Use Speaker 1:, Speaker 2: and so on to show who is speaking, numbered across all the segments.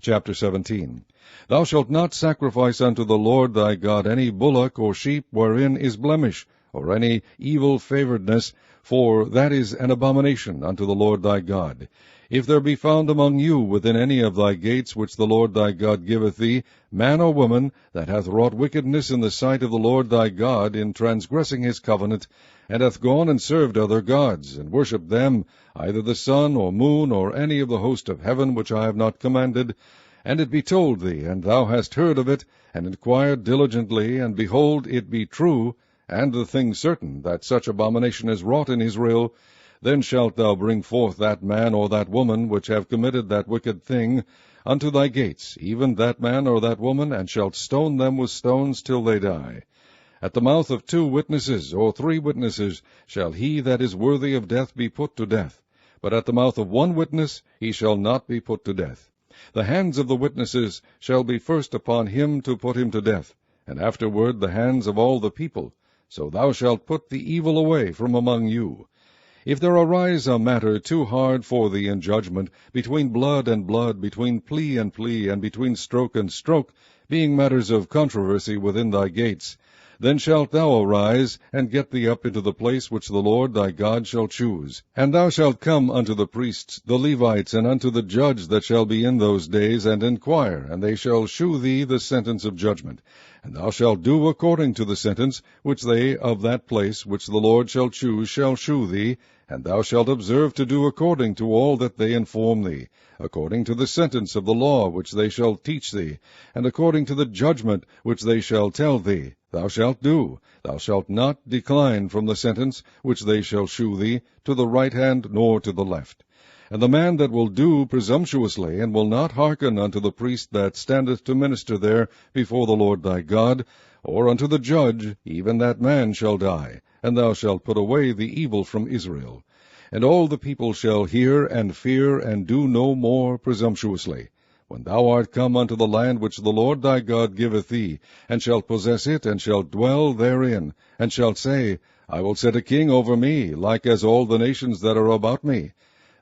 Speaker 1: Chapter 17. Thou shalt not sacrifice unto the Lord thy God any bullock or sheep wherein is blemish, or any evil favouredness, for that is an abomination unto the Lord thy God. If there be found among you within any of thy gates which the Lord thy God giveth thee, man or woman, that hath wrought wickedness in the sight of the Lord thy God in transgressing his covenant, and hath gone and served other gods, and worshipped them, either the sun or moon, or any of the host of heaven which I have not commanded, and it be told thee, and thou hast heard of it, and inquired diligently, and behold, it be true, and the thing certain, that such abomination is wrought in Israel, then shalt thou bring forth that man or that woman which have committed that wicked thing unto thy gates, even that man or that woman, and shalt stone them with stones till they die. At the mouth of 2 witnesses or 3 witnesses shall he that is worthy of death be put to death, but at the mouth of 1 witness he shall not be put to death. The hands of the witnesses shall be first upon him to put him to death, and afterward the hands of all the people. So thou shalt put the evil away from among you. If there arise a matter too hard for thee in judgment, between blood and blood, between plea, and between stroke and stroke, being matters of controversy within thy gates, then shalt thou arise, and get thee up into the place which the Lord thy God shall choose. And thou shalt come unto the priests, the Levites, and unto the judge that shall be in those days, and inquire, and they shall shew thee the sentence of judgment. And thou shalt do according to the sentence which they of that place which the Lord shall choose shall shew thee, and thou shalt observe to do according to all that they inform thee, according to the sentence of the law which they shall teach thee, and according to the judgment which they shall tell thee. Thou shalt do. Thou shalt not decline from the sentence which they shall shew thee, to the right hand nor to the left. And the man that will do presumptuously, and will not hearken unto the priest that standeth to minister there before the Lord thy God, or unto the judge, even that man shall die, and thou shalt put away the evil from Israel. And all the people shall hear and fear, and do no more presumptuously. When thou art come unto the land which the Lord thy God giveth thee, and shalt possess it, and shalt dwell therein, and shalt say, I will set a king over me, like as all the nations that are about me.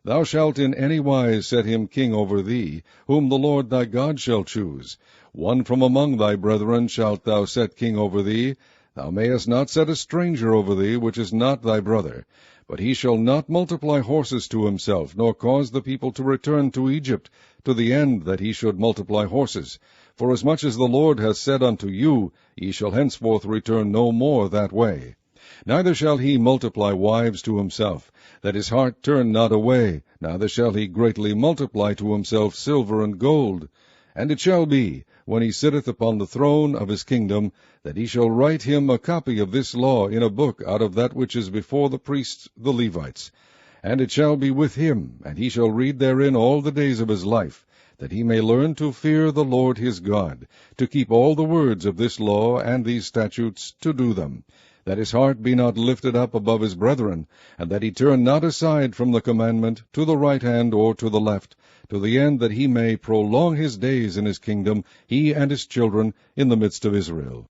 Speaker 1: Thou shalt in any wise set him king over thee, whom the Lord thy God shall choose. One from among thy brethren shalt thou set king over thee. Thou mayest not set a stranger over thee, which is not thy brother. But he shall not multiply horses to himself, nor cause the people to return to Egypt, to the end that he should multiply horses. Forasmuch as the Lord hath said unto you, Ye shall henceforth return no more that way. Neither shall he multiply wives to himself, that his heart turn not away, neither shall he greatly multiply to himself silver and gold. And it shall be, when he sitteth upon the throne of his kingdom, that he shall write him a copy of this law in a book out of that which is before the priests the Levites. And it shall be with him, and he shall read therein all the days of his life, that he may learn to fear the Lord his God, to keep all the words of this law and these statutes, to do them, that his heart be not lifted up above his brethren, and that he turn not aside from the commandment to the right hand or to the left, to the end that he may prolong his days in his kingdom, he and his children, in the midst of Israel.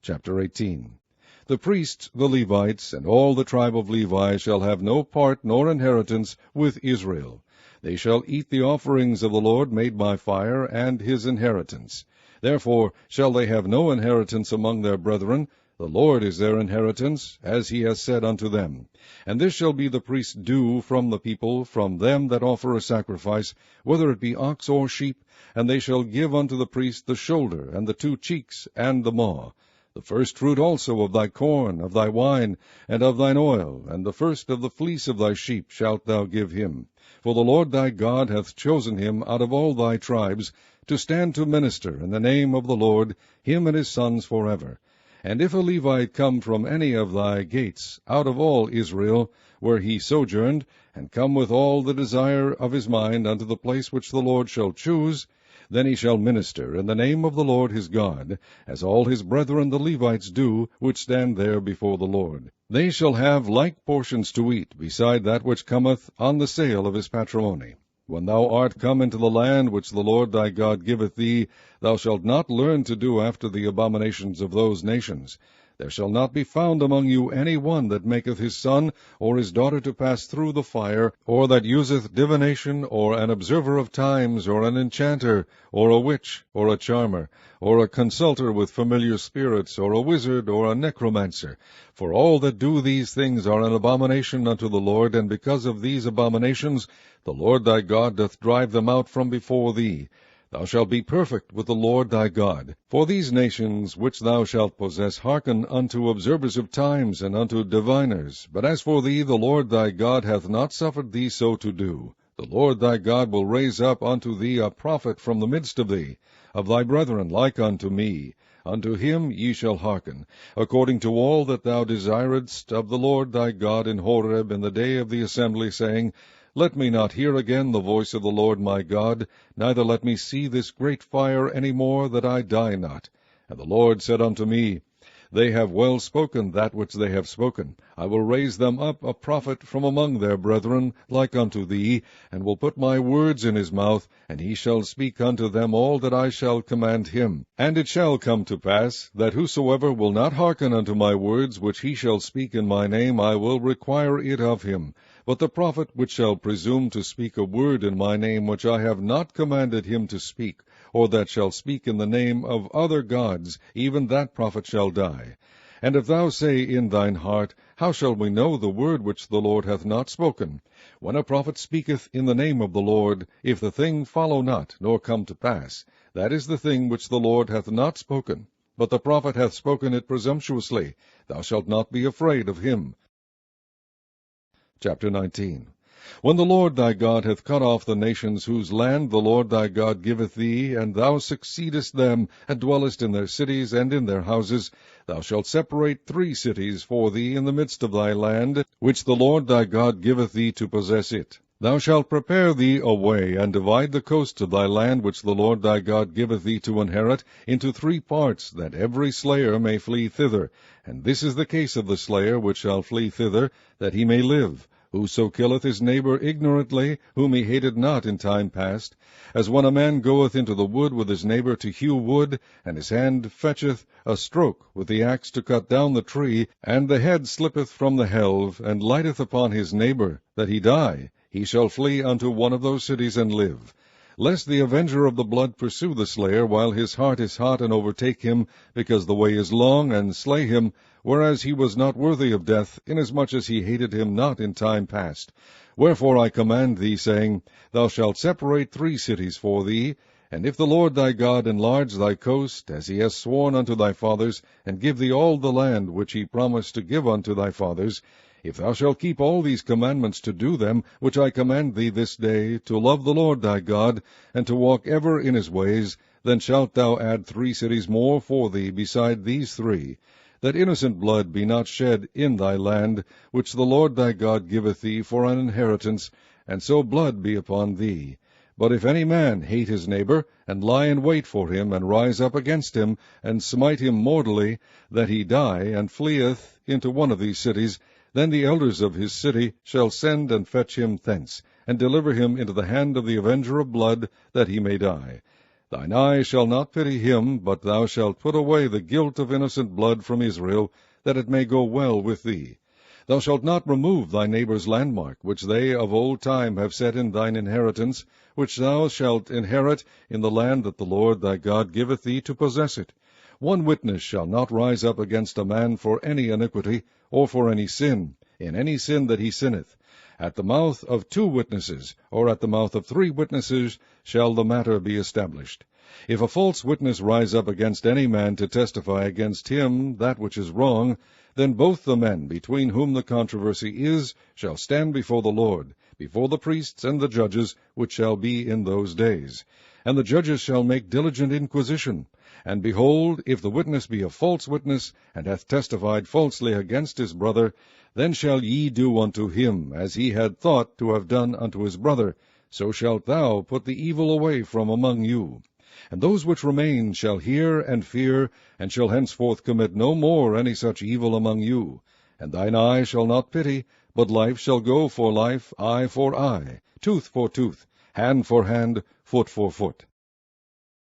Speaker 1: Chapter 18. The priests, the Levites, and all the tribe of Levi shall have no part nor inheritance with Israel. They shall eat the offerings of the Lord made by fire, and his inheritance. Therefore shall they have no inheritance among their brethren. The Lord is their inheritance, as he has said unto them. And this shall be the priest's due from the people, from them that offer a sacrifice, whether it be ox or sheep, and they shall give unto the priest the shoulder, and the 2 cheeks, and the maw. The first fruit also of thy corn, of thy wine, and of thine oil, and the first of the fleece of thy sheep shalt thou give him. For the Lord thy God hath chosen him out of all thy tribes, to stand to minister in the name of the Lord, him and his sons forever. And if a Levite come from any of thy gates, out of all Israel, where he sojourned, and come with all the desire of his mind unto the place which the Lord shall choose, then he shall minister in the name of the Lord his God, as all his brethren the Levites do, which stand there before the Lord. They shall have like portions to eat, beside that which cometh on the sale of his patrimony. When thou art come into the land which the Lord thy God giveth thee, thou shalt not learn to do after the abominations of those nations. There shall not be found among you any one that maketh his son or his daughter to pass through the fire, or that useth divination, or an observer of times, or an enchanter, or a witch, or a charmer, or a consulter with familiar spirits, or a wizard, or a necromancer. For all that do these things are an abomination unto the Lord, and because of these abominations the Lord thy God doth drive them out from before thee. Thou shalt be perfect with the Lord thy God. For these nations which thou shalt possess hearken unto observers of times, and unto diviners. But as for thee, the Lord thy God hath not suffered thee so to do. The Lord thy God will raise up unto thee a prophet from the midst of thee, of thy brethren like unto me. Unto him ye shall hearken, according to all that thou desiredst of the Lord thy God in Horeb in the day of the assembly, saying, Let me not hear again the voice of the Lord my God, neither let me see this great fire any more, that I die not. And the Lord said unto me, They have well spoken that which they have spoken. I will raise them up a prophet from among their brethren, like unto thee, and will put my words in his mouth, and he shall speak unto them all that I shall command him. And it shall come to pass, that whosoever will not hearken unto my words, which he shall speak in my name, I will require it of him. But the prophet which shall presume to speak a word in my name which I have not commanded him to speak, or that shall speak in the name of other gods, even that prophet shall die. And if thou say in thine heart, How shall we know the word which the Lord hath not spoken? When a prophet speaketh in the name of the Lord, if the thing follow not, nor come to pass, that is the thing which the Lord hath not spoken. But the prophet hath spoken it presumptuously. Thou shalt not be afraid of him. Chapter 19. When the Lord thy God hath cut off the nations whose land the Lord thy God giveth thee, and thou succeedest them, and dwellest in their cities and in their houses, thou shalt separate 3 cities for thee in the midst of thy land, which the Lord thy God giveth thee to possess it. Thou shalt prepare thee a way, and divide the coast of thy land, which the Lord thy God giveth thee to inherit, into 3 parts, that every slayer may flee thither. And this is the case of the slayer which shall flee thither, that he may live. Whoso killeth his neighbor ignorantly, whom he hated not in time past, as when a man goeth into the wood with his neighbor to hew wood, and his hand fetcheth a stroke with the axe to cut down the tree, and the head slippeth from the helve, and lighteth upon his neighbor, that he die, he shall flee unto one of those cities and live. Lest the avenger of the blood pursue the slayer while his heart is hot, and overtake him, because the way is long, and slay him, whereas he was not worthy of death, inasmuch as he hated him not in time past. Wherefore I command thee, saying, Thou shalt separate 3 cities for thee, and if the Lord thy God enlarge thy coast, as he has sworn unto thy fathers, and give thee all the land which he promised to give unto thy fathers, if thou shalt keep all these commandments to do them, which I command thee this day, to love the Lord thy God, and to walk ever in his ways, then shalt thou add 3 cities more for thee beside these 3, that innocent blood be not shed in thy land, which the Lord thy God giveth thee for an inheritance, and so blood be upon thee. But if any man hate his neighbor, and lie in wait for him, and rise up against him, and smite him mortally, that he die, and fleeth into one of these cities, then the elders of his city shall send and fetch him thence, and deliver him into the hand of the avenger of blood, that he may die. Thine eye shall not pity him, but thou shalt put away the guilt of innocent blood from Israel, that it may go well with thee. Thou shalt not remove thy neighbor's landmark, which they of old time have set in thine inheritance, which thou shalt inherit in the land that the Lord thy God giveth thee to possess it. 1 witness shall not rise up against a man for any iniquity, or for any sin, in any sin that he sinneth. At the mouth of 2 witnesses, or at the mouth of 3 witnesses, shall the matter be established. If a false witness rise up against any man to testify against him that which is wrong, then both the men between whom the controversy is shall stand before the Lord, before the priests and the judges, which shall be in those days. And the judges shall make diligent inquisition. And behold, if the witness be a false witness, and hath testified falsely against his brother, then shall ye do unto him as he had thought to have done unto his brother. So shalt thou put the evil away from among you. And those which remain shall hear and fear, and shall henceforth commit no more any such evil among you. And thine eye shall not pity, but life shall go for life, eye for eye, tooth for tooth, hand for hand, foot for foot.